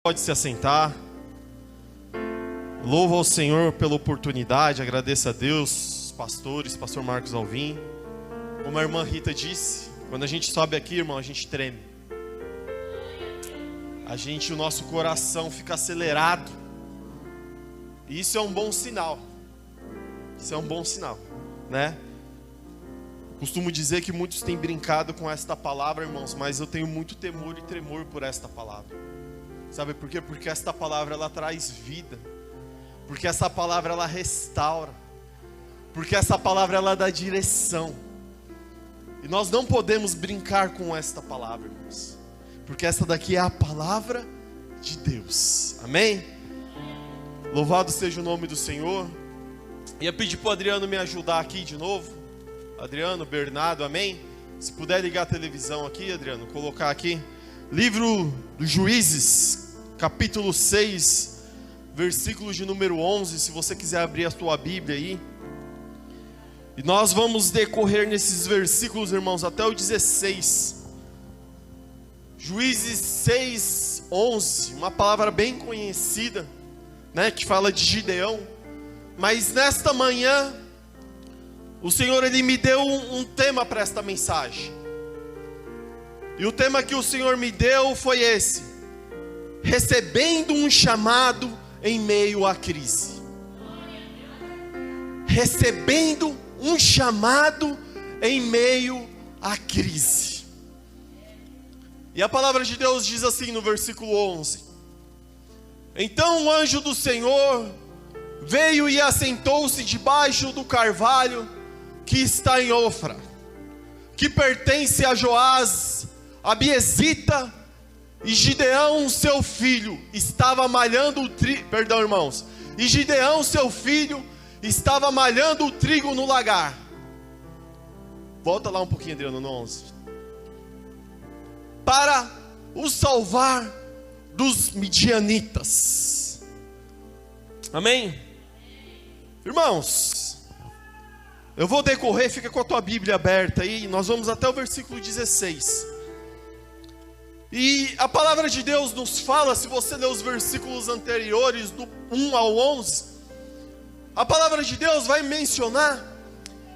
Pode se assentar. Louvo ao Senhor pela oportunidade, agradeço a Deus, pastores, pastor Marcos Alvim. Como a irmã Rita disse, quando a gente sobe aqui, irmão, a gente treme. O nosso coração fica acelerado. E isso é um bom sinal. Isso é um bom sinal, né? Costumo dizer que muitos têm brincado com esta palavra, irmãos, mas eu tenho muito temor e tremor por esta palavra. Sabe por quê? Porque esta palavra ela traz vida. Porque essa palavra ela restaura. Porque essa palavra ela dá direção. E nós não podemos brincar com esta palavra, irmãos. Porque essa daqui é a palavra de Deus. Amém? Louvado seja o nome do Senhor. Ia pedir para o Adriano me ajudar aqui de novo. Adriano, Bernardo, amém? Se puder ligar a televisão aqui, Adriano, colocar aqui. Livro dos Juízes, capítulo 6, versículo de número 11, se você quiser abrir a sua Bíblia aí. E nós vamos decorrer nesses versículos, irmãos, até o 16. Juízes 6, 11, uma palavra bem conhecida, né, que fala de Gideão. Mas nesta manhã, o Senhor ele me deu um tema para esta mensagem. E o tema que o Senhor me deu foi esse: recebendo um chamado em meio à crise. Recebendo um chamado em meio à crise. E a palavra de Deus diz assim no versículo 11: então o anjo do Senhor veio e assentou-se debaixo do carvalho que está em Ofra, que pertence a Joás, Abiezita, e Gideão seu filho estava malhando o trigo, e Gideão seu filho estava malhando o trigo no lagar. Volta lá um pouquinho, Adriano, no 11. Para o salvar dos midianitas. Amém? Irmãos, eu vou decorrer, fica com a tua Bíblia aberta aí, nós vamos até o versículo 16. E a palavra de Deus nos fala, se você ler os versículos anteriores, do 1 ao 11, a palavra de Deus vai mencionar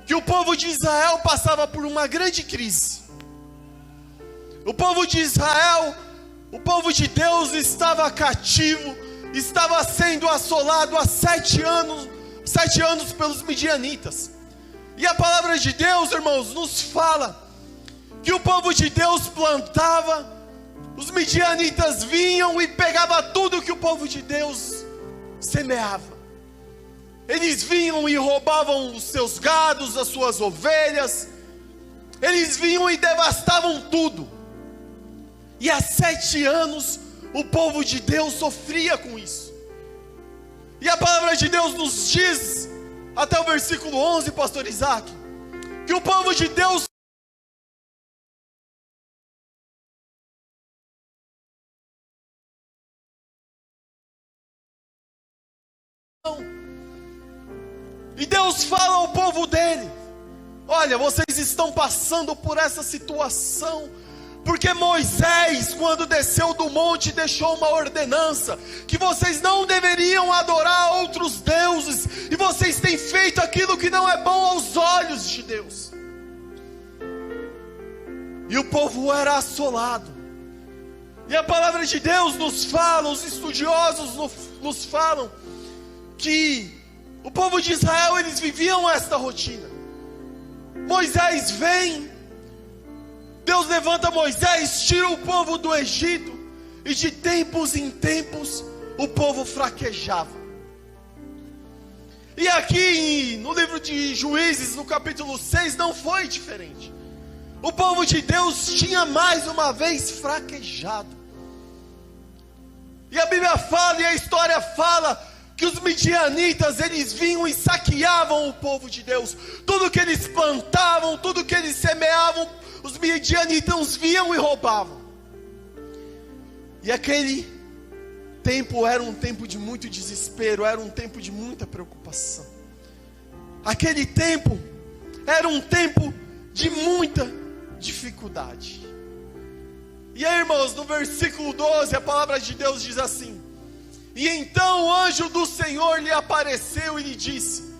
que o povo de Israel passava por uma grande crise. O povo de Israel, o povo de Deus estava cativo, estava sendo assolado há 7 anos pelos midianitas. E a palavra de Deus, irmãos, nos fala que o povo de Deus plantava, os midianitas vinham e pegavam tudo que o povo de Deus semeava. Eles vinham e roubavam os seus gados, as suas ovelhas. Eles vinham e devastavam tudo. E há 7 anos o povo de Deus sofria com isso. E a palavra de Deus nos diz, até o versículo 11, pastor Isaac, que o povo de Deus e Deus fala ao povo dele: olha, vocês estão passando por essa situação porque Moisés, quando desceu do monte, deixou uma ordenança que vocês não deveriam adorar outros deuses, e vocês têm feito aquilo que não é bom aos olhos de Deus. E o povo era assolado. E a palavra de Deus nos fala, os estudiosos nos falam que o povo de Israel, eles viviam esta rotina. Moisés vem, Deus levanta Moisés, tira o povo do Egito, e de tempos em tempos o povo fraquejava. E aqui no livro de Juízes, no capítulo 6, não foi diferente. O povo de Deus tinha mais uma vez fraquejado. E a Bíblia fala, e a história fala, que os midianitas, eles vinham e saqueavam o povo de Deus. Tudo que eles plantavam, tudo que eles semeavam, os midianitas vinham e roubavam. E aquele tempo era um tempo de muito desespero, era um tempo de muita preocupação. Aquele tempo era um tempo de muita dificuldade. E aí, irmãos, no versículo 12, a palavra de Deus diz assim: e então o anjo do Senhor lhe apareceu e lhe disse: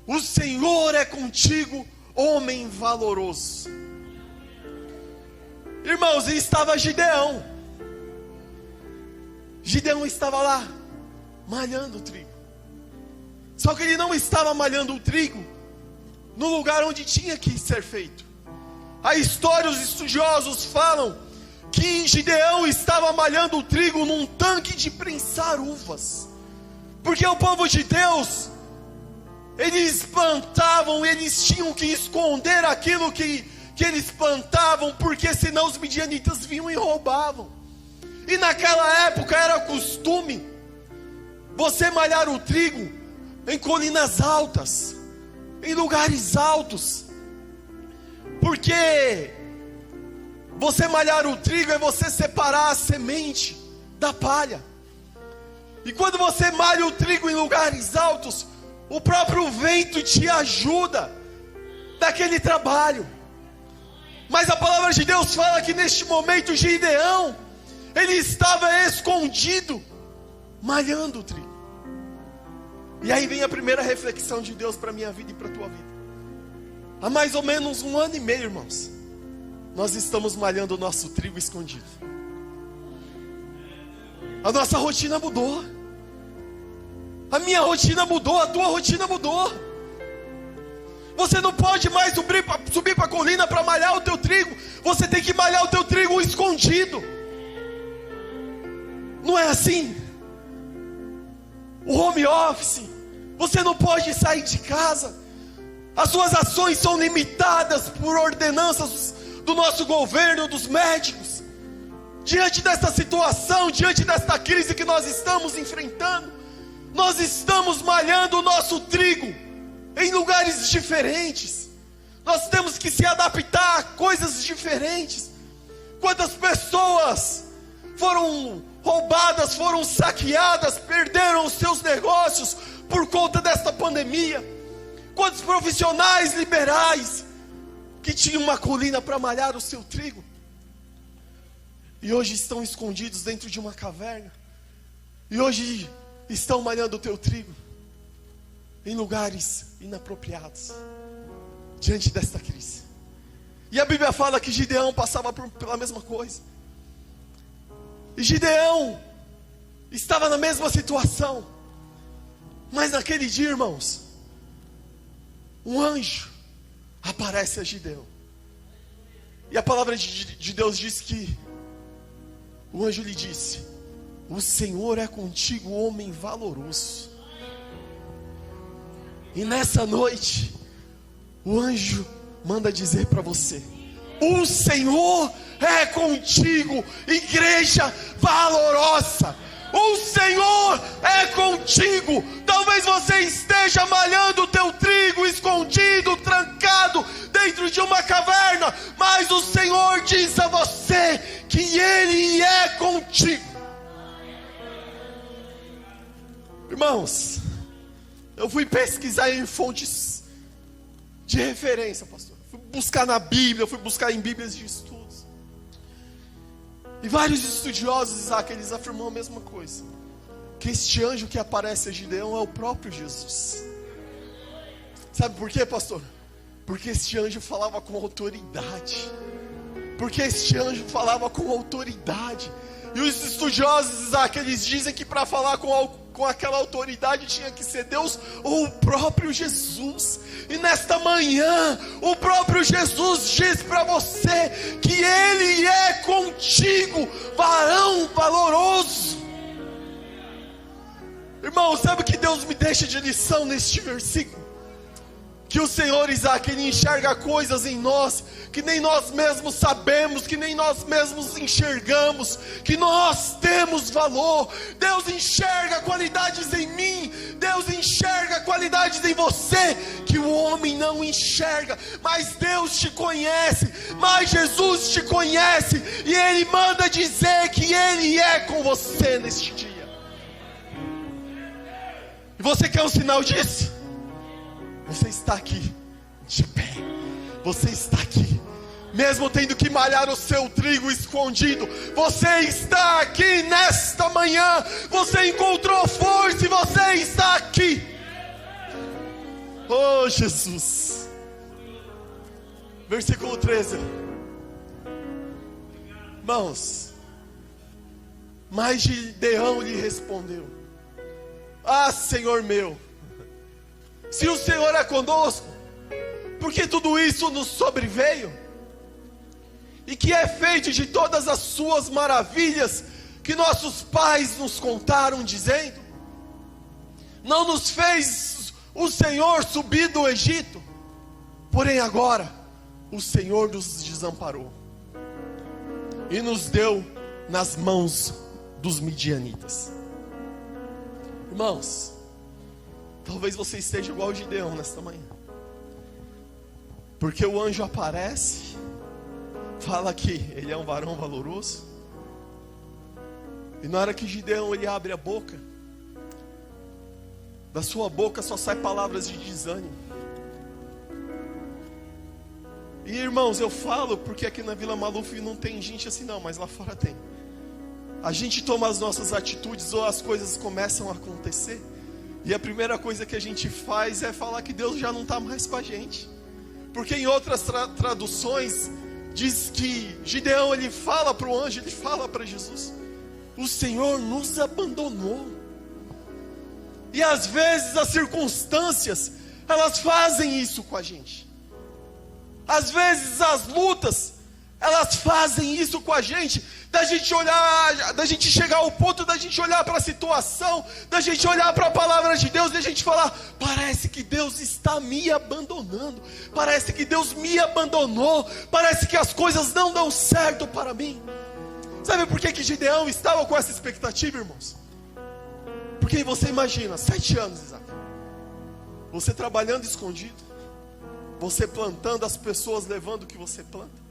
o Senhor é contigo, homem valoroso. Irmãos, e estava Gideão. Gideão estava lá, malhando o trigo. Só que ele não estava malhando o trigo no lugar onde tinha que ser feito. A história, os estudiosos falam que Gideão estava malhando o trigo num tanque de prensar uvas. Porque o povo de Deus, eles plantavam, eles tinham que esconder aquilo que eles plantavam, porque senão os midianitas vinham e roubavam. E naquela época era costume você malhar o trigo em colinas altas, em lugares altos. Porque você malhar o trigo é você separar a semente da palha. E quando você malha o trigo em lugares altos, o próprio vento te ajuda daquele trabalho. Mas a palavra de Deus fala que neste momento Gideão, ele estava escondido, malhando o trigo. E aí vem a primeira reflexão de Deus para a minha vida e para a tua vida. Há mais ou menos 1 ano e meio, irmãos, nós estamos malhando o nosso trigo escondido. A nossa rotina mudou. A minha rotina mudou, a tua rotina mudou. Você não pode mais subir para a colina para malhar o teu trigo. Você tem que malhar o teu trigo escondido. Não é assim? O home office, você não pode sair de casa. As suas ações são limitadas por ordenanças do nosso governo, dos médicos. Diante desta situação, diante desta crise que nós estamos enfrentando, nós estamos malhando o nosso trigo em lugares diferentes. Nós temos que se adaptar a coisas diferentes. Quantas pessoas foram roubadas, foram saqueadas, perderam os seus negócios por conta desta pandemia? Quantos profissionais liberais que tinham uma colina para malhar o seu trigo e hoje estão escondidos dentro de uma caverna, e hoje estão malhando o teu trigo em lugares inapropriados, diante desta crise. E a Bíblia fala que Gideão passava pela mesma coisa. E Gideão estava na mesma situação. Mas naquele dia, irmãos, um anjo aparece a Gideão. E a palavra de Deus diz que o anjo lhe disse: o Senhor é contigo, homem valoroso. E nessa noite, o anjo manda dizer para você: o Senhor é contigo, igreja valorosa. O Senhor é contigo. Talvez você esteja malhando o teu trigo escondido, trancado dentro de uma caverna, mas o Senhor diz a você que Ele é contigo. Irmãos, eu fui pesquisar em fontes de referência, pastor. Fui buscar na Bíblia, fui buscar em Bíblias de estudos. E vários estudiosos, Isaac, eles afirmam a mesma coisa: que este anjo que aparece a Gideão é o próprio Jesus. Sabe por quê, pastor? Porque este anjo falava com autoridade. Porque este anjo falava com autoridade. E os estudiosos, Isaac, eles dizem que para falar com aquela autoridade tinha que ser Deus ou o próprio Jesus. E nesta manhã, o próprio Jesus diz para você que Ele é contigo, varão valoroso. Irmão, sabe o que Deus me deixa de lição neste versículo? Que o Senhor, Isaac, Ele enxerga coisas em nós que nem nós mesmos sabemos, que nem nós mesmos enxergamos, que nós temos valor. Deus enxerga qualidades em mim, Deus enxerga qualidades em você que o homem não enxerga. Mas Deus te conhece, mas Jesus te conhece, e Ele manda dizer que Ele é com você neste dia. E você quer um sinal disso? Você está aqui de pé. Você está aqui mesmo tendo que malhar o seu trigo escondido, você está aqui nesta manhã, você encontrou força e você está aqui. Oh Jesus. Versículo 13. Irmãos, mas Gideão lhe respondeu: ah, Senhor meu, se o Senhor é conosco, por que tudo isso nos sobreveio? E que é feito de todas as suas maravilhas que nossos pais nos contaram, dizendo: não nos fez o Senhor subir do Egito? Porém agora o Senhor nos desamparou e nos deu nas mãos dos midianitas. Irmãos, talvez você esteja igual a Gideão nesta manhã, porque o anjo aparece, fala que ele é um varão valoroso, e na hora que Gideão ele abre a boca, da sua boca só sai palavras de desânimo. E irmãos, eu falo porque aqui na Vila Maluf não tem gente assim não, mas lá fora tem. A gente toma as nossas atitudes ou as coisas começam a acontecer, e a primeira coisa que a gente faz é falar que Deus já não está mais com a gente. Porque em outras traduções diz que Gideão ele fala para o anjo, ele fala para Jesus: o Senhor nos abandonou. E às vezes as circunstâncias, elas fazem isso com a gente. Às vezes as lutas, elas fazem isso com a gente, da gente olhar, da gente chegar ao ponto da gente olhar para a situação, da gente olhar para a palavra de Deus, da gente falar: parece que Deus está me abandonando, parece que Deus me abandonou, parece que as coisas não dão certo para mim. Sabe por que Gideão estava com essa expectativa, irmãos? Porque você imagina, 7 anos, Isaac, você trabalhando escondido, você plantando, as pessoas levando o que você planta,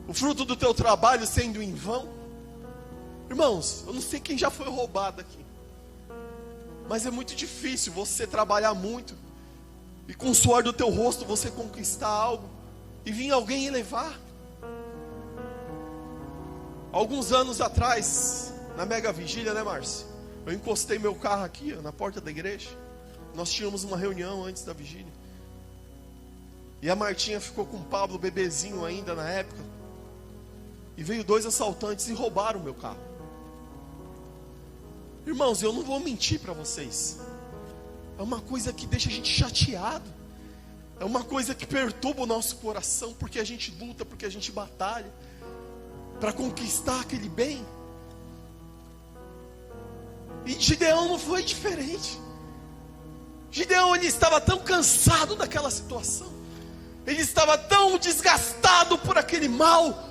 o fruto do teu trabalho sendo em vão. Irmãos, eu não sei quem já foi roubado aqui, mas é muito difícil você trabalhar muito e com o suor do teu rosto você conquistar algo e vir alguém e levar. Alguns anos atrás, na mega vigília, né, Márcio? Eu encostei meu carro aqui, ó, na porta da igreja. Nós tínhamos uma reunião antes da vigília, e a Martinha ficou com o Pablo, bebezinho ainda na época, e veio 2 assaltantes e roubaram o meu carro. Irmãos, eu não vou mentir para vocês, é uma coisa que deixa a gente chateado, é uma coisa que perturba o nosso coração, porque a gente luta, porque a gente batalha para conquistar aquele bem. E Gideão não foi diferente. Gideão ele estava tão cansado daquela situação, ele estava tão desgastado por aquele mal,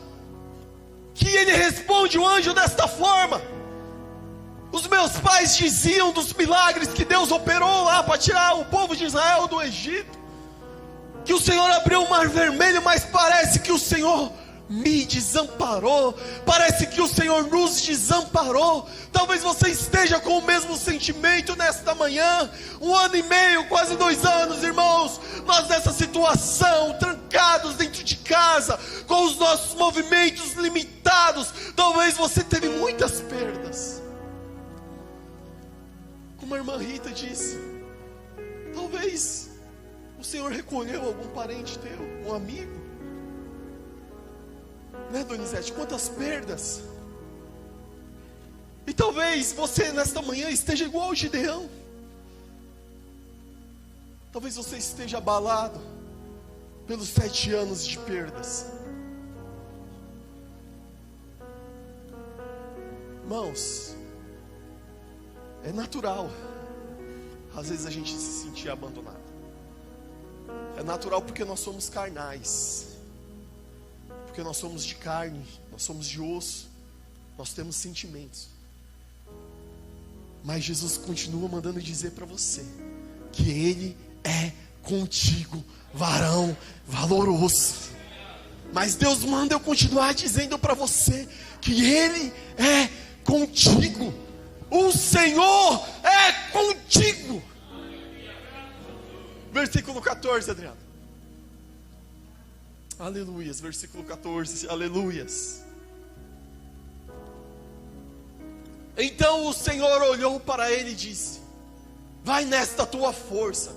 que ele responde o anjo desta forma: os meus pais diziam dos milagres que Deus operou lá para tirar o povo de Israel do Egito, que o Senhor abriu o mar vermelho, mas parece que o Senhor me desamparou, parece que o Senhor nos desamparou. Talvez você esteja com o mesmo sentimento nesta manhã. 1 ano e meio, quase 2 anos, irmãos, nós nessa situação, trancados dentro de casa, com os nossos movimentos limitados. Talvez você teve muitas perdas, como a irmã Rita disse, talvez o Senhor recolheu algum parente teu, um amigo, né, Donizete? Quantas perdas! E talvez você nesta manhã esteja igual ao Gideão. Talvez você esteja abalado pelos 7 anos de perdas. Irmãos, é natural às vezes a gente se sentir abandonado. É natural porque nós somos carnais, porque nós somos de carne, nós somos de osso, nós temos sentimentos. Mas Jesus continua mandando dizer para você que Ele é contigo, varão valoroso. Mas Deus manda eu continuar dizendo para você que Ele é contigo. O Senhor é contigo. Versículo 14, Adriano. Aleluias, versículo 14, aleluias. Então o Senhor olhou para ele e disse: vai nesta tua força,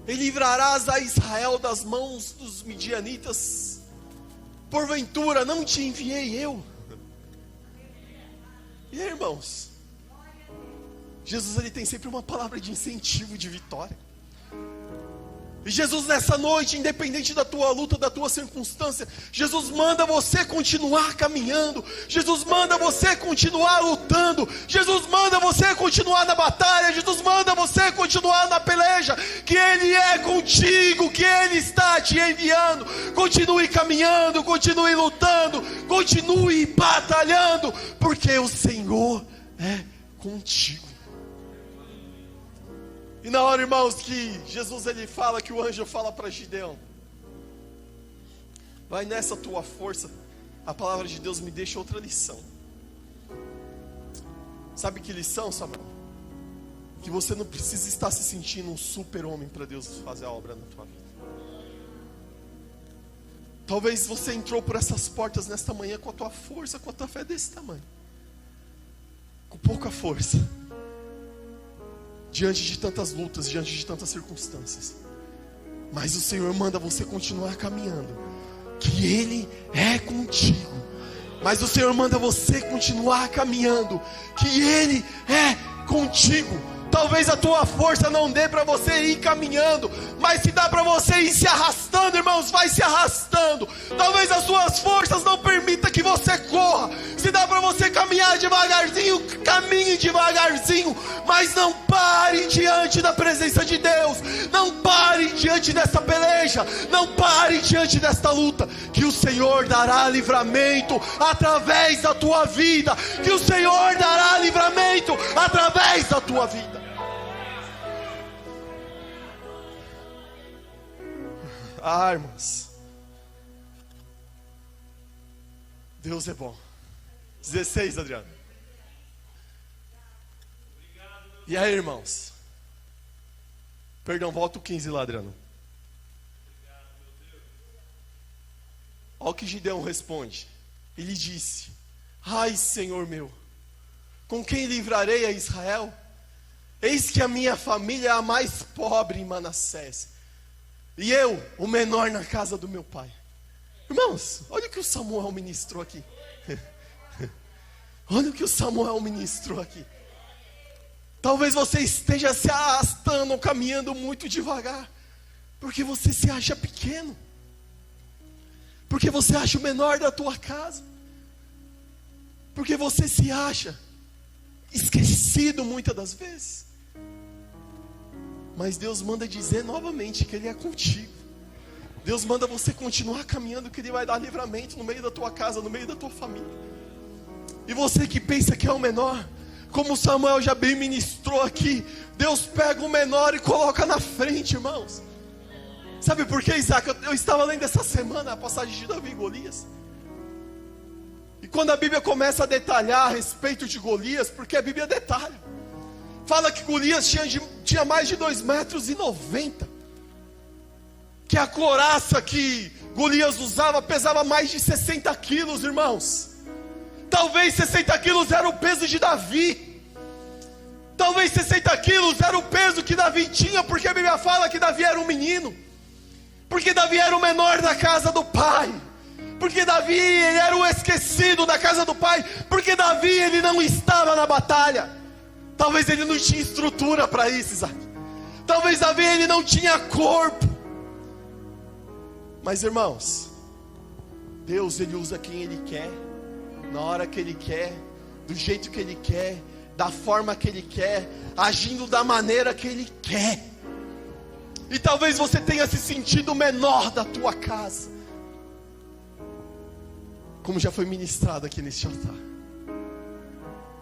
e livrarás a Israel das mãos dos midianitas. Porventura não te enviei eu? E aí, irmãos, Jesus ele tem sempre uma palavra de incentivo, de vitória. E Jesus nessa noite, independente da tua luta, da tua circunstância, Jesus manda você continuar caminhando, Jesus manda você continuar lutando, Jesus manda você continuar na batalha, Jesus manda você continuar na peleja, que Ele é contigo, que Ele está te enviando. Continue caminhando, continue lutando, continue batalhando, porque o Senhor é contigo. E na hora, irmãos, que Jesus ele fala, que o anjo fala para Gideão: vai nessa tua força, a palavra de Deus me deixa outra lição. Sabe que lição, Samuel? Que você não precisa estar se sentindo um super-homem para Deus fazer a obra na tua vida. Talvez você entrou por essas portas nesta manhã com a tua força, com a tua fé desse tamanho, com pouca força, diante de tantas lutas, diante de tantas circunstâncias. Mas o Senhor manda você continuar caminhando, que Ele é contigo. Mas o Senhor manda você continuar caminhando, que Ele é contigo. Talvez a tua força não dê para você ir caminhando, mas se dá para você ir se arrastando, irmãos, vai se arrastando. Talvez as suas forças não permitam que você corra. Se dá para você caminhar devagarzinho, caminhe devagarzinho, mas não pare diante da presença de Deus. Não pare diante dessa peleja, não pare diante desta luta, que o Senhor dará livramento através da tua vida, que o Senhor dará livramento através da tua vida. Ah, irmãos, Deus é bom. 16, Adriano. E aí, irmãos? Perdão, volta o 15 lá, Adriano. Olha o que Gideão responde. Ele disse: ai, Senhor meu, com quem livrarei a Israel? Eis que a minha família é a mais pobre em Manassés, e eu, o menor na casa do meu pai. Irmãos, olha o que o Samuel ministrou aqui. Olha o que o Samuel ministrou aqui. Talvez você esteja se arrastando, caminhando muito devagar, porque você se acha pequeno, porque você acha o menor da tua casa, porque você se acha esquecido muitas das vezes. Mas Deus manda dizer novamente que Ele é contigo. Deus manda você continuar caminhando, que Ele vai dar livramento no meio da tua casa, no meio da tua família. E você que pensa que é o menor, como Samuel já bem ministrou aqui, Deus pega o menor e coloca na frente, irmãos. Sabe por quê, Isaac? Eu estava lendo essa semana a passagem de Davi e Golias. E quando a Bíblia começa a detalhar a respeito de Golias, porque a Bíblia detalha, fala que Golias tinha mais de 2,90 metros, que a couraça que Golias usava pesava mais de 60 quilos, irmãos. Talvez 60 quilos era o peso de Davi. Talvez 60 quilos era o peso que Davi tinha, porque a Bíblia fala que Davi era um menino, porque Davi era o menor da casa do pai, porque Davi ele era o esquecido da casa do pai, porque Davi ele não estava na batalha. Talvez ele não tinha estrutura para isso, Isaac. Talvez Davi ele não tinha corpo. Mas, irmãos, Deus ele usa quem Ele quer, na hora que Ele quer, do jeito que Ele quer, da forma que Ele quer, agindo da maneira que Ele quer. E talvez você tenha se sentido o menor da tua casa, como já foi ministrado aqui neste altar.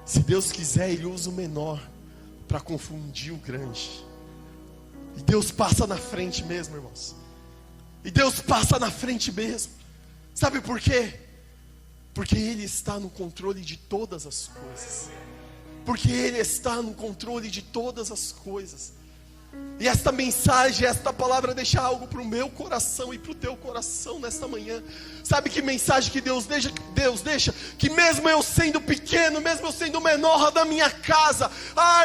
Se Deus quiser, Ele usa o menor para confundir o grande. E Deus passa na frente mesmo, irmãos. E Deus passa na frente mesmo. Sabe por quê? Porque Ele está no controle de todas as coisas. Porque Ele está no controle de todas as coisas. E esta mensagem, esta palavra deixa algo para o meu coração e para o teu coração nesta manhã. Sabe que mensagem que Deus deixa? Deus deixa que mesmo eu sendo pequeno, mesmo eu sendo menor da minha casa,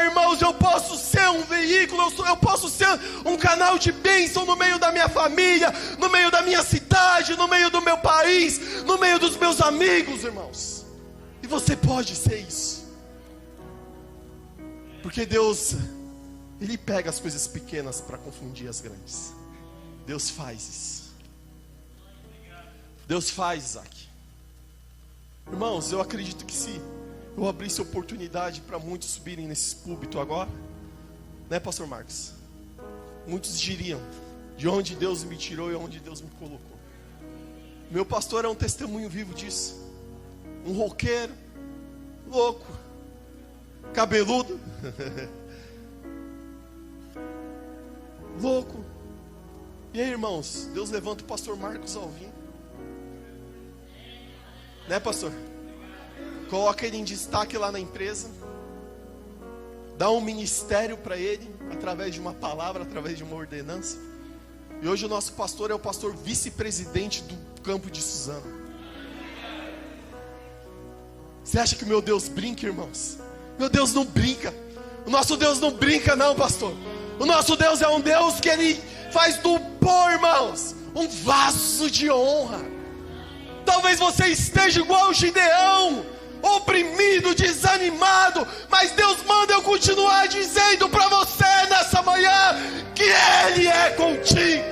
irmãos, eu posso ser um veículo, eu posso ser um canal de bênção no meio da minha família, no meio da minha cidade, no meio do meu país, no meio dos meus amigos, irmãos. E você pode ser isso. Porque Deus, Ele pega as coisas pequenas para confundir as grandes. Deus faz isso. Deus faz, Isaac. Irmãos, eu acredito que se eu abrisse oportunidade para muitos subirem nesse púlpito agora, né, pastor Marcos? Muitos diriam de onde Deus me tirou e onde Deus me colocou. Meu pastor é um testemunho vivo disso. Um roqueiro, louco, cabeludo, louco. E aí, irmãos, Deus levanta o pastor Marcos Alvim, né, pastor? Coloca ele em destaque lá na empresa, dá um ministério para ele, através de uma palavra, através de uma ordenança. E hoje o nosso pastor é o pastor vice-presidente do campo de Suzano. Você acha que meu Deus brinca, irmãos? Meu Deus não brinca. O nosso Deus não brinca não, pastor. O nosso Deus é um Deus que Ele faz do pó, irmãos, um vaso de honra. Talvez você esteja igual o Gideão, oprimido, desanimado, mas Deus manda eu continuar dizendo para você nessa manhã que Ele é contigo.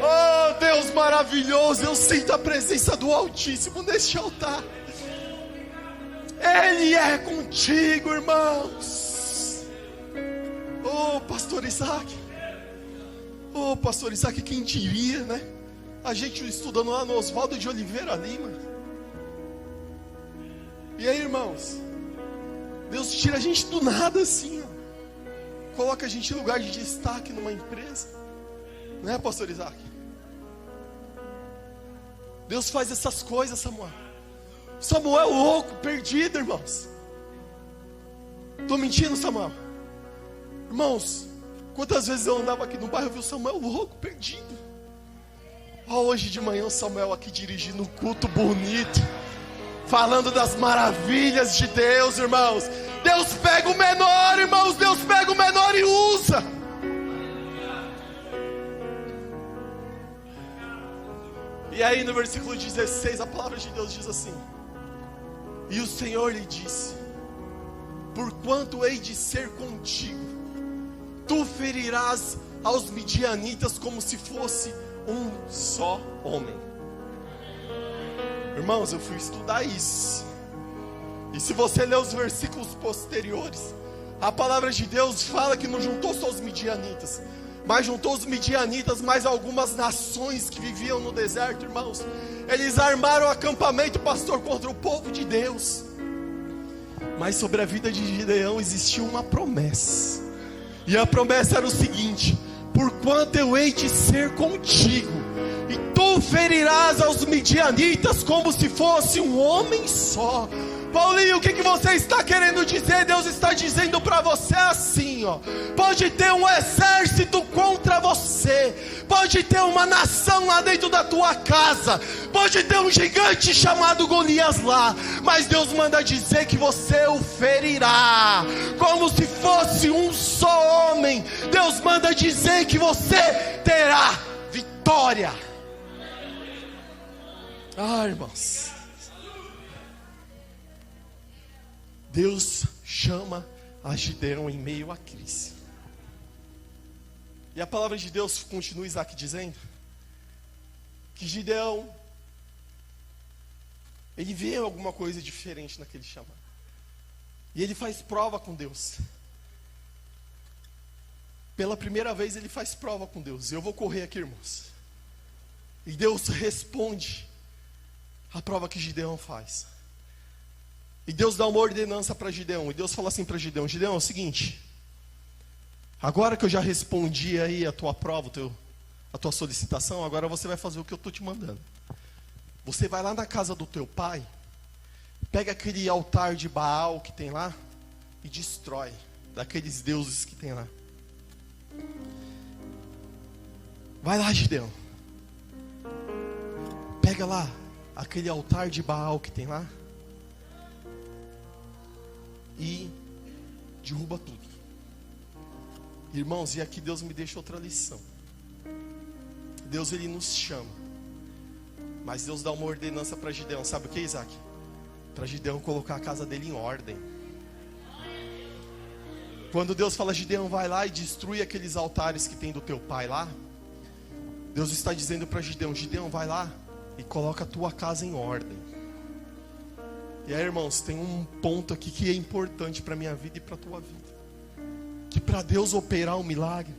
Oh, Deus maravilhoso, eu sinto a presença do Altíssimo neste altar. Ele é contigo, irmãos. Oh, pastor Isaac. Oh, pastor Isaac, quem diria, né? A gente estudando lá no Oswaldo de Oliveira Lima. E aí, irmãos, Deus tira a gente do nada assim, ó. Coloca a gente em lugar de destaque numa empresa. Não é, pastor Isaac? Deus faz essas coisas, Samuel. Samuel louco, perdido, irmãos. Estou mentindo, Samuel? Irmãos, quantas vezes eu andava aqui no bairro e vi o Samuel louco, perdido. Hoje de manhã o Samuel aqui dirigindo um culto bonito, falando das maravilhas de Deus, irmãos. Deus pega o menor, irmãos. Deus pega o menor e usa. E aí no versículo 16 a palavra de Deus diz assim: e o Senhor lhe disse: porquanto hei de ser contigo, tu ferirás aos midianitas como se fosse um só homem. Irmãos, eu fui estudar isso. E se você ler os versículos posteriores, a palavra de Deus fala que não juntou só os midianitas, mas juntou os midianitas mais algumas nações que viviam no deserto, irmãos. Eles armaram acampamento, pastor, contra o povo de Deus. Mas sobre a vida de Gideão existia uma promessa. E a promessa era o seguinte: porquanto eu hei de ser contigo, e tu ferirás aos midianitas como se fosse um homem só. Paulinho, o que você está querendo dizer? Deus está dizendo para você assim, ó: pode ter um exército contra você, pode ter uma nação lá dentro da tua casa, pode ter um gigante chamado Golias lá, mas Deus manda dizer que você o ferirá como se fosse um só homem. Deus manda dizer que você terá vitória. Irmãos, Deus chama a Gideão em meio à crise. E a palavra de Deus continua, Isaac, dizendo que Gideão, ele vê alguma coisa diferente naquele chamado. E ele faz prova com Deus. Pela primeira vez ele faz prova com Deus. Eu vou correr aqui, irmãos. E Deus responde a prova que Gideão faz. E Deus dá uma ordenança para Gideão. E Deus fala assim para Gideão: Gideão, é o seguinte, agora que eu já respondi aí a tua prova, a tua solicitação, agora você vai fazer o que eu estou te mandando. Você vai lá na casa do teu pai, pega aquele altar de Baal que tem lá e destrói, daqueles deuses que tem lá. Vai lá, Gideão. Pega lá aquele altar de Baal que tem lá e derruba tudo. Irmãos, e aqui Deus me deixa outra lição. Deus, ele nos chama, mas Deus dá uma ordenança para Gideão. Sabe o que, Isaac? Para Gideão colocar a casa dele em ordem. Quando Deus fala, Gideão, vai lá e destrui aqueles altares que tem do teu pai lá, Deus está dizendo para Gideão, Gideão, vai lá e coloca a tua casa em ordem. E aí, irmãos, tem um ponto aqui que é importante para a minha vida e para a tua vida. Que para Deus operar um milagre,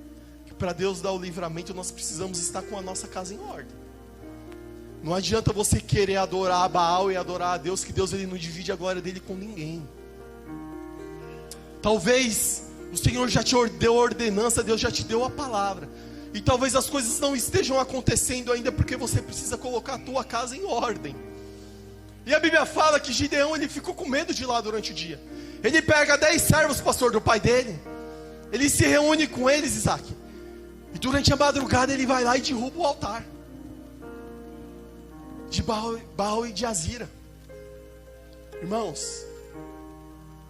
que para Deus dar o livramento, nós precisamos estar com a nossa casa em ordem. Não adianta você querer adorar a Baal e adorar a Deus, que Deus, ele não divide a glória dele com ninguém. Talvez o Senhor já te deu a ordenança, Deus já te deu a palavra, e talvez as coisas não estejam acontecendo ainda, porque você precisa colocar a tua casa em ordem. E a Bíblia fala que Gideão, ele ficou com medo de ir lá durante o dia. Ele pega 10 servos, pastor, do pai dele. Ele se reúne com eles, Isaac. E durante a madrugada ele vai lá e derruba o altar de Baal e de Azira. Irmãos,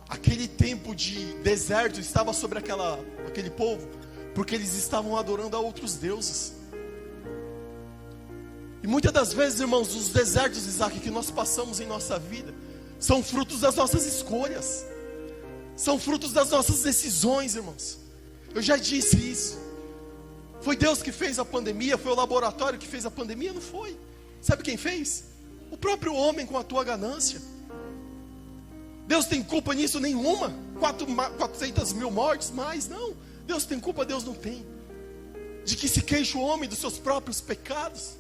aquele tempo de deserto estava sobre aquele povo, porque eles estavam adorando a outros deuses. E muitas das vezes, irmãos, os desertos, Isaac, que nós passamos em nossa vida, são frutos das nossas escolhas, são frutos das nossas decisões, irmãos. Eu já disse isso. Foi Deus que fez a pandemia? Foi o laboratório que fez a pandemia? Não foi. Sabe quem fez? O próprio homem, com a tua ganância. Deus tem culpa nisso nenhuma. 400 mil mortes, mais não. Deus tem culpa? Deus não tem. De que se queixa o homem dos seus próprios pecados,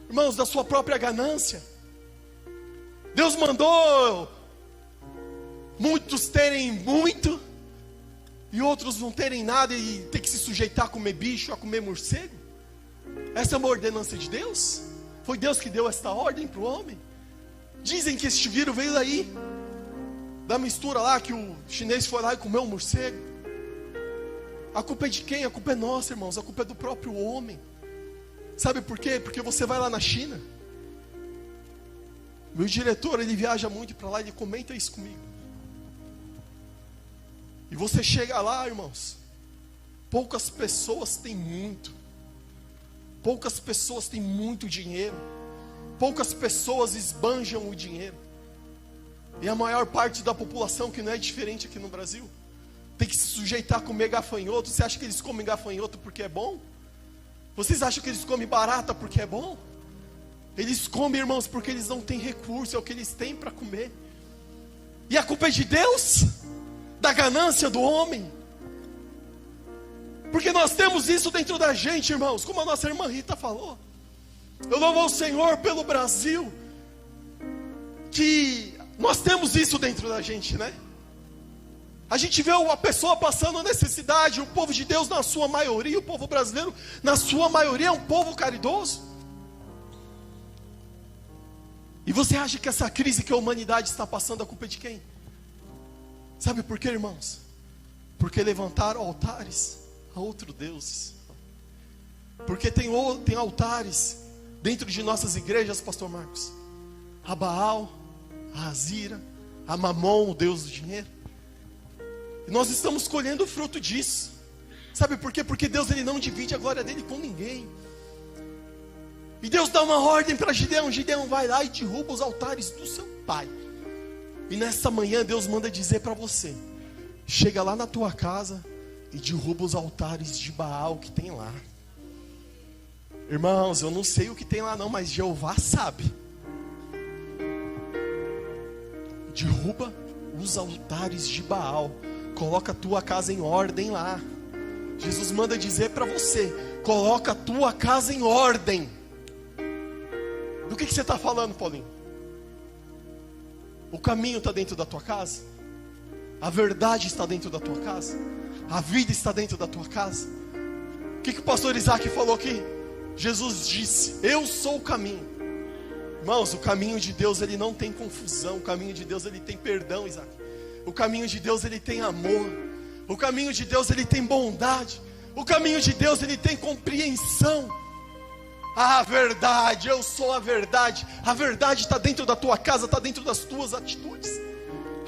irmãos, da sua própria ganância. Deus mandou muitos terem muito e outros não terem nada e ter que se sujeitar a comer bicho, a comer morcego. Essa é uma ordenança de Deus? Foi Deus que deu esta ordem para o homem? Dizem que este vírus veio daí, da mistura lá, que o chinês foi lá e comeu um morcego. A culpa é de quem? A culpa é nossa, irmãos. A culpa é do próprio homem. Sabe por quê? Porque você vai lá na China. Meu diretor, ele viaja muito para lá, ele comenta isso comigo. E você chega lá, irmãos, poucas pessoas têm muito. Poucas pessoas têm muito dinheiro. Poucas pessoas esbanjam o dinheiro. E a maior parte da população, que não é diferente aqui no Brasil, tem que se sujeitar a comer gafanhoto. Você acha que eles comem gafanhoto porque é bom? Vocês acham que eles comem barata porque é bom? Eles comem, irmãos, porque eles não têm recurso, é o que eles têm para comer. E a culpa é de Deus? Da ganância do homem? Porque nós temos isso dentro da gente, irmãos, como a nossa irmã Rita falou. Eu louvo ao Senhor pelo Brasil, que nós temos isso dentro da gente, né? A gente vê a pessoa passando necessidade, o povo de Deus na sua maioria, o povo brasileiro na sua maioria é um povo caridoso. E você acha que essa crise que a humanidade está passando, a culpa é de quem? Sabe por quê, irmãos? Porque levantaram altares a outros deuses. Porque tem altares dentro de nossas igrejas, pastor Marcos, a Baal, a Azira, a Mamon, o Deus do dinheiro. E nós estamos colhendo o fruto disso. Sabe por quê? Porque Deus, ele não divide a glória dele com ninguém. E Deus dá uma ordem para Gideão. Gideão, vai lá e derruba os altares do seu pai. E nessa manhã Deus manda dizer para você: chega lá na tua casa e derruba os altares de Baal que tem lá. Irmãos, eu não sei o que tem lá não, mas Jeová sabe. Derruba os altares de Baal. Coloca a tua casa em ordem lá. Jesus manda dizer para você: coloca a tua casa em ordem. Do que você está falando, Paulinho? O caminho está dentro da tua casa? A verdade está dentro da tua casa? A vida está dentro da tua casa? O que o pastor Isaac falou aqui? Jesus disse: eu sou o caminho. Irmãos, o caminho de Deus, ele não tem confusão. O caminho de Deus, ele tem perdão, Isaac. O caminho de Deus, ele tem amor. O caminho de Deus, ele tem bondade. O caminho de Deus, ele tem compreensão. A verdade, eu sou a verdade. A verdade está dentro da tua casa, está dentro das tuas atitudes.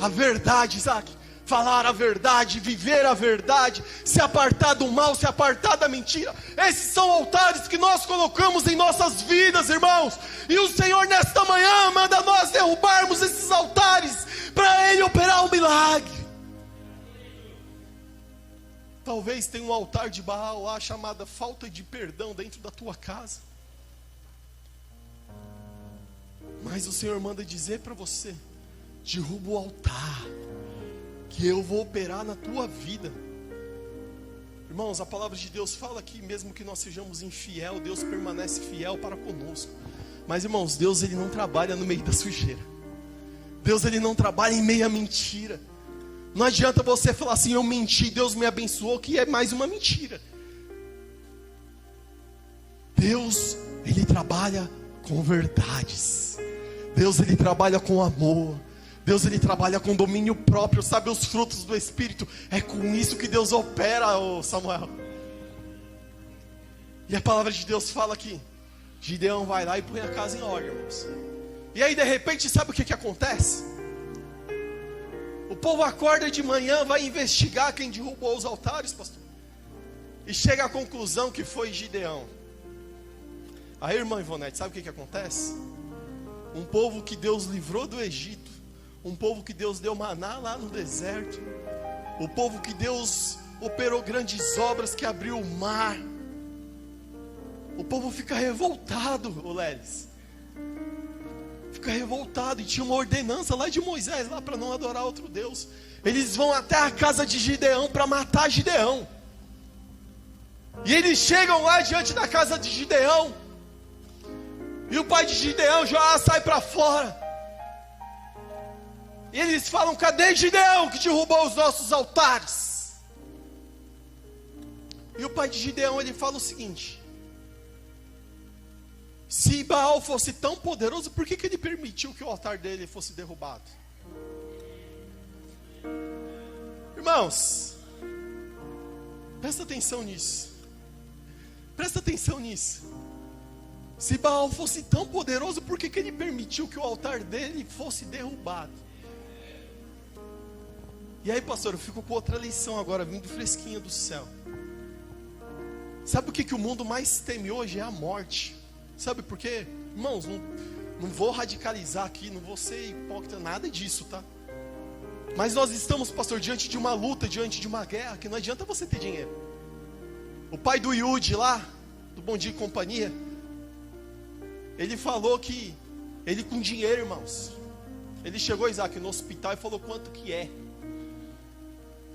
A verdade, Isaac. Falar a verdade, viver a verdade, se apartar do mal, se apartar da mentira. Esses são altares que nós colocamos em nossas vidas, irmãos. E o Senhor nesta manhã manda nós derrubarmos esses altares para Ele operar o milagre. Talvez tenha um altar de Baal lá chamada falta de perdão dentro da tua casa. Mas o Senhor manda dizer para você: derruba o altar, que eu vou operar na tua vida. Irmãos, a palavra de Deus fala que mesmo que nós sejamos infiel, Deus permanece fiel para conosco. Mas irmãos, Deus ele não trabalha no meio da sujeira. Deus ele não trabalha em meio à mentira. Não adianta você falar assim: eu menti, Deus me abençoou, que é mais uma mentira. Deus ele trabalha com verdades. Deus ele trabalha com amor. Deus ele trabalha com domínio próprio, sabe, os frutos do Espírito. É com isso que Deus opera, ô Samuel. E a palavra de Deus fala que Gideão vai lá e põe a casa em ordem, irmãos. E aí de repente, sabe o que acontece? O povo acorda de manhã, vai investigar quem derrubou os altares, pastor. E chega à conclusão que foi Gideão. Aí, irmã Ivonete, sabe o que acontece? Um povo que Deus livrou do Egito, um povo que Deus deu maná lá no deserto, o povo que Deus operou grandes obras, que abriu o mar. O povo fica revoltado, ô Lelis. Fica revoltado, e tinha uma ordenança lá de Moisés, lá para não adorar outro Deus. Eles vão até a casa de Gideão para matar Gideão. E eles chegam lá diante da casa de Gideão. E o pai de Gideão já sai para fora. E eles falam: cadê Gideão que derrubou os nossos altares? E o pai de Gideão ele fala o seguinte: se Baal fosse tão poderoso, por que ele permitiu que o altar dele fosse derrubado? Irmãos, presta atenção nisso. Presta atenção nisso. Se Baal fosse tão poderoso, por que ele permitiu que o altar dele fosse derrubado? E aí, pastor, eu fico com outra lição agora, vindo fresquinha do céu. Sabe o que o mundo mais teme hoje? É a morte. Sabe por quê? Irmãos, não vou radicalizar aqui, não vou ser hipócrita, nada disso, tá? Mas nós estamos, pastor, diante de uma luta, diante de uma guerra, que não adianta você ter dinheiro. O pai do Yudi lá, do Bom Dia e Companhia, ele falou que ele com dinheiro, irmãos, ele chegou, Isaac, no hospital e falou: quanto que é?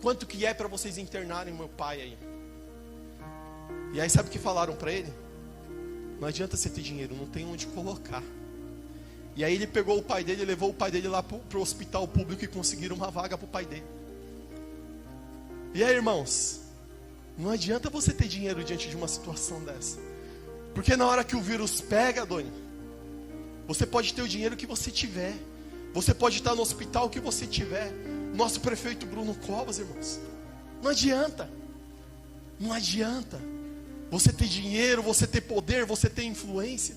Quanto que é para vocês internarem meu pai aí? E aí sabe o que falaram para ele? Não adianta você ter dinheiro, não tem onde colocar. E aí ele pegou o pai dele e levou o pai dele lá para o hospital público e conseguiram uma vaga para o pai dele. E aí, irmãos, não adianta você ter dinheiro diante de uma situação dessa. Porque na hora que o vírus pega, Doni, você pode ter o dinheiro que você tiver. Você pode estar no hospital que você tiver. Nosso prefeito Bruno Covas, irmãos. Não adianta. Não adianta. Você ter dinheiro, você ter poder, você ter influência.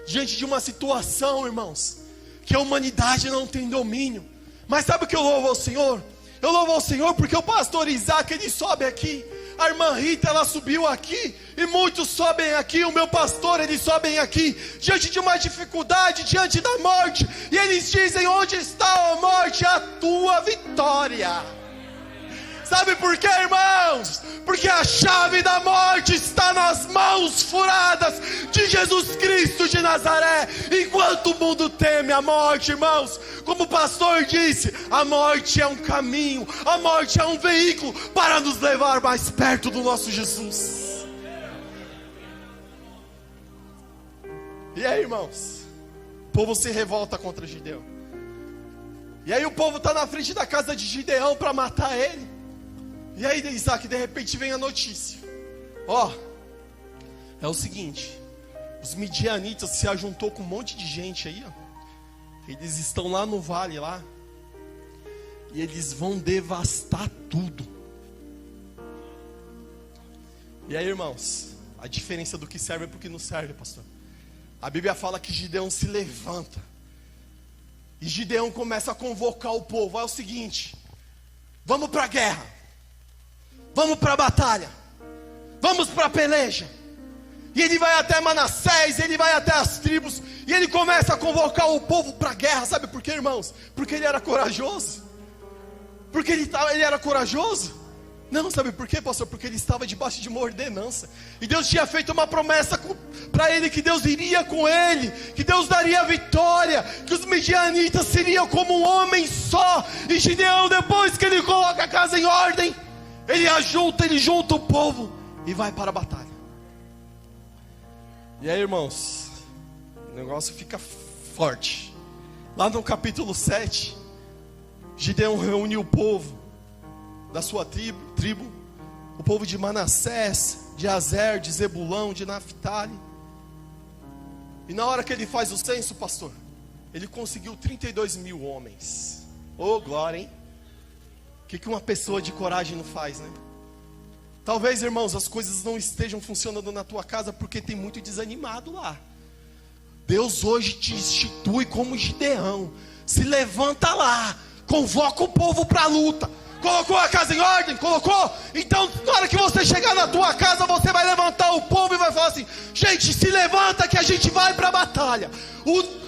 Diante de uma situação, irmãos, que a humanidade não tem domínio. Mas sabe o que eu louvo ao Senhor? Eu louvo ao Senhor porque o pastor Isaac, ele sobe aqui. A irmã Rita, ela subiu aqui. E muitos sobem aqui. O meu pastor, eles sobem aqui. Diante de uma dificuldade, diante da morte. E eles dizem: onde está a morte? A tua vitória. Sabe por quê, irmãos? Porque a chave da morte está nas mãos furadas de Jesus Cristo de Nazaré. Enquanto o mundo teme a morte, irmãos, como o pastor disse, a morte é um caminho, a morte é um veículo para nos levar mais perto do nosso Jesus. E aí, irmãos, o povo se revolta contra Gideão. E aí o povo está na frente da casa de Gideão para matar ele. E aí, Isaac, de repente vem a notícia: é o seguinte, os midianitas se ajuntou com um monte de gente aí, eles estão lá no vale lá, e eles vão devastar tudo. E aí, irmãos, a diferença do que serve é porque não serve, pastor. A Bíblia fala que Gideão se levanta. E Gideão começa a convocar o povo. É o seguinte: vamos para a guerra. Vamos para a batalha. Vamos para a peleja. E ele vai até Manassés, ele vai até as tribos. E ele começa a convocar o povo para a guerra. Sabe por quê, irmãos? Porque ele era corajoso. Porque ele era corajoso? Não, sabe por quê, pastor? Porque ele estava debaixo de uma ordenança. E Deus tinha feito uma promessa para ele, que Deus iria com ele, que Deus daria a vitória, que os midianitas seriam como um homem só. E Gideão, depois que ele coloca a casa em ordem, ele junta o povo e vai para a batalha. E aí, irmãos, o negócio fica forte. Lá no capítulo 7, Gideão reuniu o povo da sua tribo, o povo de Manassés, de Azer, de Zebulão, de Naftali. E na hora que ele faz o censo, pastor, ele conseguiu 32 mil homens. Ô, glória, hein? O que uma pessoa de coragem não faz, né? Talvez, irmãos, as coisas não estejam funcionando na tua casa porque tem muito desanimado lá. Deus hoje te institui como Gideão. Se levanta lá, convoca o povo para a luta. Colocou a casa em ordem? Colocou? Então, na hora que você chegar na tua casa, você vai levantar o povo e vai falar assim: gente, se levanta que a gente vai para a batalha.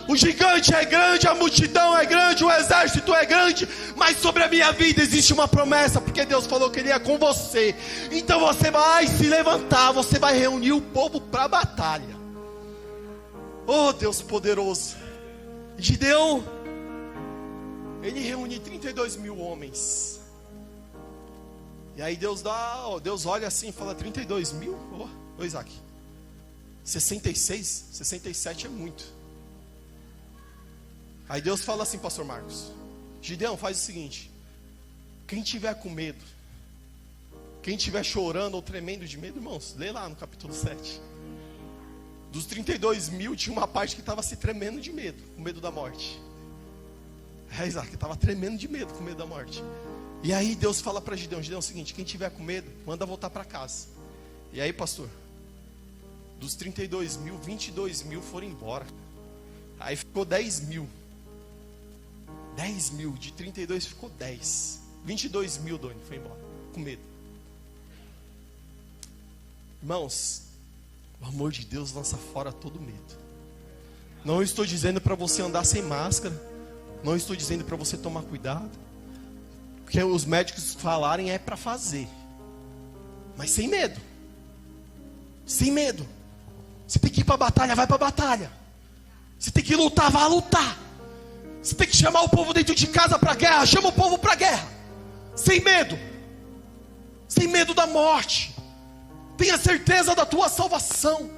O gigante é grande, a multidão é grande, o exército é grande, mas sobre a minha vida existe uma promessa, porque Deus falou que Ele é com você. Então você vai se levantar, você vai reunir o povo para a batalha. Oh, Deus poderoso. Gideão, ele reúne 32 mil homens. E aí Deus olha assim e fala: 32 mil? Ô Isaac, 66, 67 é muito. Aí Deus fala assim, pastor Marcos: Gideão, faz o seguinte, quem tiver com medo, quem tiver chorando ou tremendo de medo, irmãos, lê lá no capítulo 7. Dos 32 mil tinha uma parte que estava se tremendo de medo, com medo da morte. Isaac estava tremendo de medo, com medo da morte. E aí Deus fala para Gideão: Gideão, é o seguinte, quem tiver com medo, manda voltar para casa. E aí, pastor, dos 32 mil, 22 mil foram embora. Aí ficou 10 mil. 10 mil, de 32 ficou 10. 22 mil, Doni, foi embora, com medo. Irmãos, o amor de Deus lança fora todo medo. Não estou dizendo para você andar sem máscara. Não estou dizendo para você tomar cuidado. Porque os médicos falarem é para fazer. Mas sem medo. Sem medo. Você tem que ir para a batalha, vai para a batalha. Você tem que lutar, vai lutar. Você tem que chamar o povo dentro de casa para a guerra, chama o povo para a guerra. Sem medo. Sem medo da morte. Tenha certeza da tua salvação.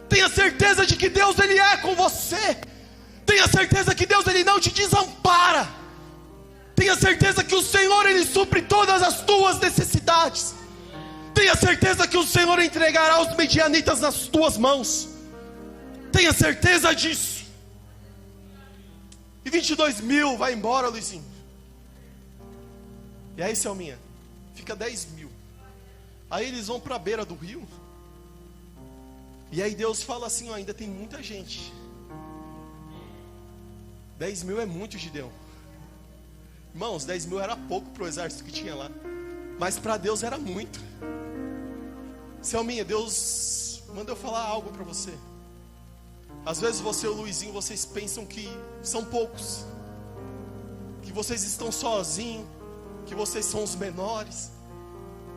Tenha certeza de que Deus, Ele é com você. Tenha certeza que Deus, Ele não te desampara. Tenha certeza que o Senhor, Ele supre todas as tuas necessidades. Tenha certeza que o Senhor entregará os midianitas nas tuas mãos. Tenha certeza disso. E 22 mil vai embora, Luizinho. E aí, Selminha, fica 10 mil. Aí eles vão para a beira do rio. E aí Deus fala assim: ó, ainda tem muita gente. 10 mil é muito, Gideão. Irmãos, 10 mil era pouco para o exército que tinha lá. Mas para Deus era muito. Selminha, Deus manda eu falar algo para você. Às vezes você e o Luizinho, vocês pensam que são poucos, que vocês estão sozinhos, que vocês são os menores.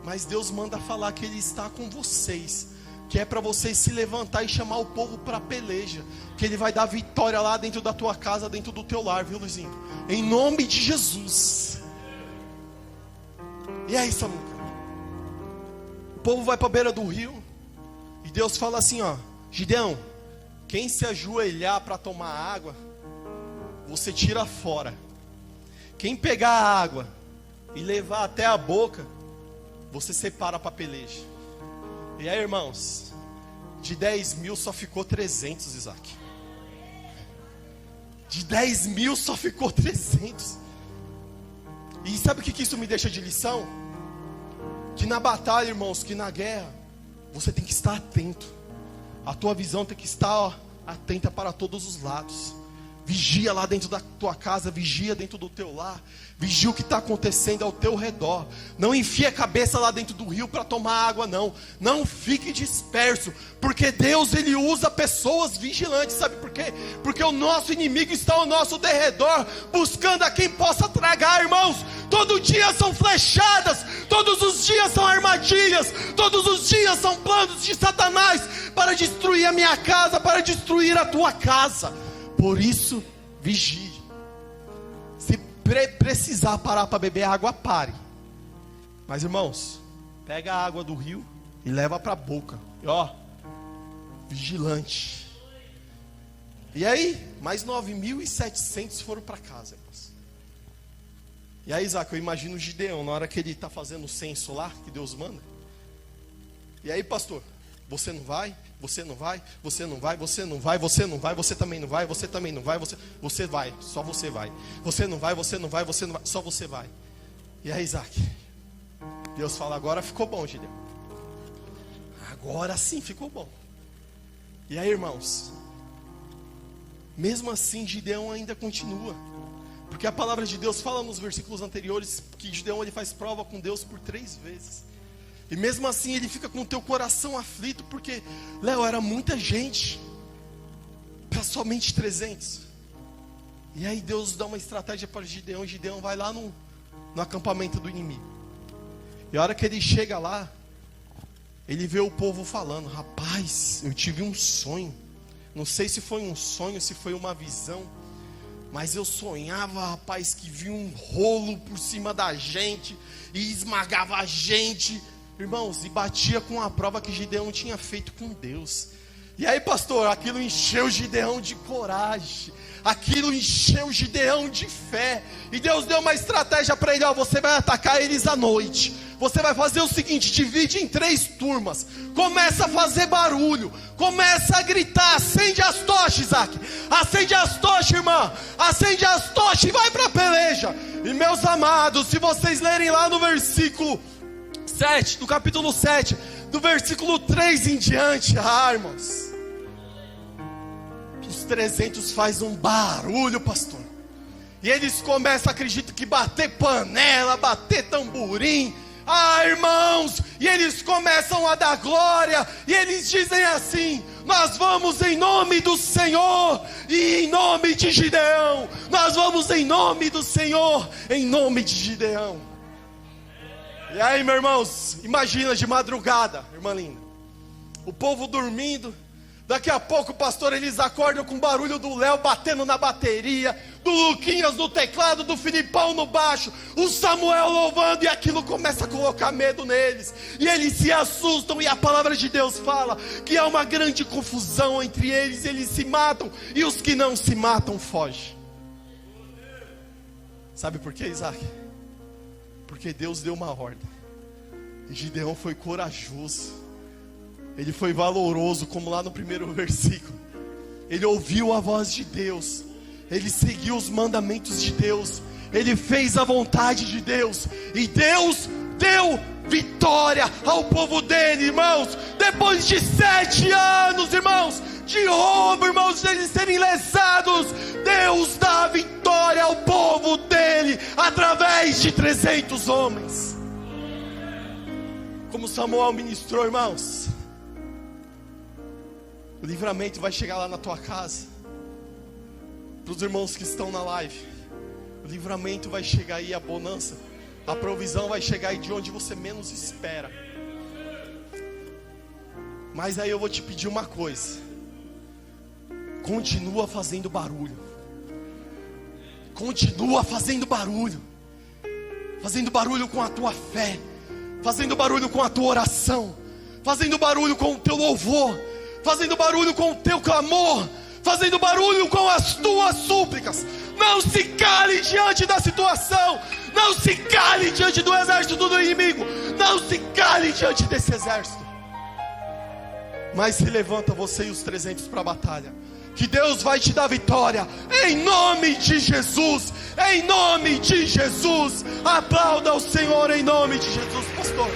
Mas Deus manda falar que Ele está com vocês, que é para vocês se levantar e chamar o povo para a peleja, que Ele vai dar vitória lá dentro da tua casa, dentro do teu lar, viu, Luizinho? Em nome de Jesus. E é isso, amigo. O povo vai para a beira do rio, e Deus fala assim, ó: Gideão, quem se ajoelhar para tomar água, você tira fora. Quem pegar a água e levar até a boca, você separa para a peleja. E aí, irmãos, de 10 mil só ficou 300, Isaac. De 10 mil só ficou 300. E sabe o que isso me deixa de lição? Que na batalha, irmãos, que na guerra, você tem que estar atento. A tua visão tem que estar atenta para todos os lados. Vigia lá dentro da tua casa, vigia dentro do teu lar, vigia o que está acontecendo ao teu redor. Não enfie a cabeça lá dentro do rio para tomar água, não. Não fique disperso, porque Deus, Ele usa pessoas vigilantes. Sabe por quê? Porque o nosso inimigo está ao nosso derredor, buscando a quem possa tragar, irmãos. Todo dia são flechadas, todos os dias são armadilhas, todos os dias são planos de Satanás para destruir a minha casa, para destruir a tua casa. Por isso, vigie. Se precisar parar para beber água, pare. Mas, irmãos, pega a água do rio e leva para a boca. E ó, vigilante. E aí, mais 9.700 foram para casa, irmãos. E aí, Isaac, eu imagino o Gideão, na hora que ele está fazendo o censo lá, que Deus manda. E aí, pastor, você não vai? Você não vai, você não vai, você não vai, você não vai, você também não vai, você também não vai, você vai, só você vai. Você não vai, você não vai, você não vai, só você vai. E aí, Isaac, Deus fala, agora ficou bom, Gideão. Agora sim ficou bom. E aí, irmãos, mesmo assim Gideão ainda continua. Porque a palavra de Deus fala nos versículos anteriores que Gideão ele faz prova com Deus por 3 vezes. E mesmo assim ele fica com o teu coração aflito, porque, Léo, era muita gente para somente 300. E aí Deus dá uma estratégia para Gideão. Gideão vai lá no acampamento do inimigo. E a hora que ele chega lá, ele vê o povo falando, rapaz, eu tive um sonho. Não sei se foi um sonho, se foi uma visão, mas eu sonhava, rapaz, que vi um rolo por cima da gente e esmagava a gente. Irmãos, e batia com a prova que Gideão tinha feito com Deus. E aí, pastor, aquilo encheu Gideão de coragem. Aquilo encheu Gideão de fé. E Deus deu uma estratégia para ele. Ó, você vai atacar eles à noite. Você vai fazer o seguinte, divide em 3 turmas. Começa a fazer barulho. Começa a gritar. Acende as tochas, Isaac. Acende as tochas, irmã. Acende as tochas e vai para a peleja. E meus amados, se vocês lerem lá no versículo 7, do capítulo 7, do versículo 3 em diante, irmãos, os 300 faz um barulho, pastor, e eles começam, acredito que bater panela, bater tamborim, irmãos, e eles começam a dar glória, e eles dizem assim, nós vamos em nome do Senhor, e em nome de Gideão, nós vamos em nome do Senhor, em nome de Gideão. E aí, meus irmãos, imagina de madrugada, irmã linda, o povo dormindo, daqui a pouco, pastor, eles acordam com o barulho do Léo batendo na bateria, do Luquinhas no teclado, do Filipão no baixo, o Samuel louvando, e aquilo começa a colocar medo neles, e eles se assustam, e a palavra de Deus fala, que há uma grande confusão entre eles se matam, e os que não se matam fogem. Sabe por quê, Isaac? Porque Deus deu uma ordem, e Gideão foi corajoso, ele foi valoroso, como lá no primeiro versículo, ele ouviu a voz de Deus, ele seguiu os mandamentos de Deus, ele fez a vontade de Deus, e Deus deu vitória ao povo dele, irmãos, depois de 7 anos, irmãos, de roubo, irmãos, deles serem lesados, Deus dá vitória ao povo dele, através de 300 homens, como Samuel ministrou, irmãos, o livramento vai chegar lá na tua casa, para os irmãos que estão na live, o livramento vai chegar aí, a bonança, a provisão vai chegar aí de onde você menos espera, mas aí eu vou te pedir uma coisa, continua fazendo barulho, continua fazendo barulho com a tua fé, fazendo barulho com a tua oração, fazendo barulho com o teu louvor, fazendo barulho com o teu clamor, fazendo barulho com as tuas súplicas. Não se cale diante da situação, não se cale diante do exército do inimigo, não se cale diante desse exército, mas se levanta você e os 300 para a batalha, que Deus vai te dar vitória, em nome de Jesus, em nome de Jesus. Aplauda o Senhor em nome de Jesus, pastor.